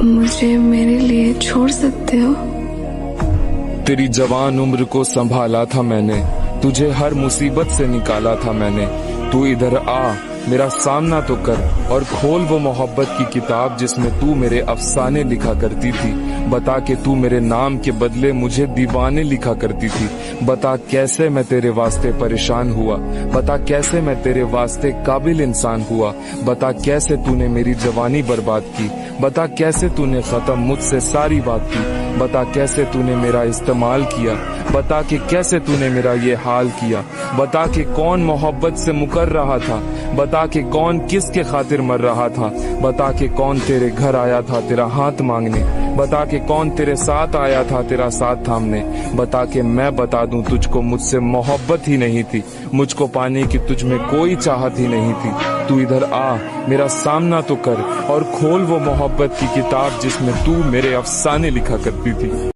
मुझे मेरे लिए छोड़ सकते हो? तेरी जवान उम्र को संभाला था मैंने, तुझे हर मुसीबत से निकाला था मैंने। तू इधर आ, मेरा सामना तो कर और खोल वो मोहब्बत की किताब जिसमें तू मेरे अफसाने लिखा करती थी। बता के तू मेरे नाम के बदले मुझे दीवाने लिखा करती थी। बता कैसे मैं तेरे वास्ते परेशान हुआ, बता कैसे मैं तेरे वास्ते काबिल इंसान हुआ। बता कैसे तूने मेरी जवानी बर्बाद की, बता कैसे तूने खत्म मुझसे सारी बात की। बता कैसे तूने मेरा इस्तेमाल किया, बता कि कैसे तूने मेरा ये हाल किया। बता कि कौन मोहब्बत से मुकर रहा था, बता कि कौन किसके खातिर मर रहा था। बता कि कौन तेरे घर आया था तेरा हाथ मांगने, बता कि कौन तेरे साथ आया था तेरा साथ थामने। बता कि मैं बता दूं तुझको मुझसे मोहब्बत ही नहीं थी, मुझको पाने की तुझ में कोई चाहत ही नहीं थी। तू इधर आ, मेरा सामना तो कर और खोल वो मोहब्बत की किताब जिसमें तू मेरे अफसाने लिखा करती थी।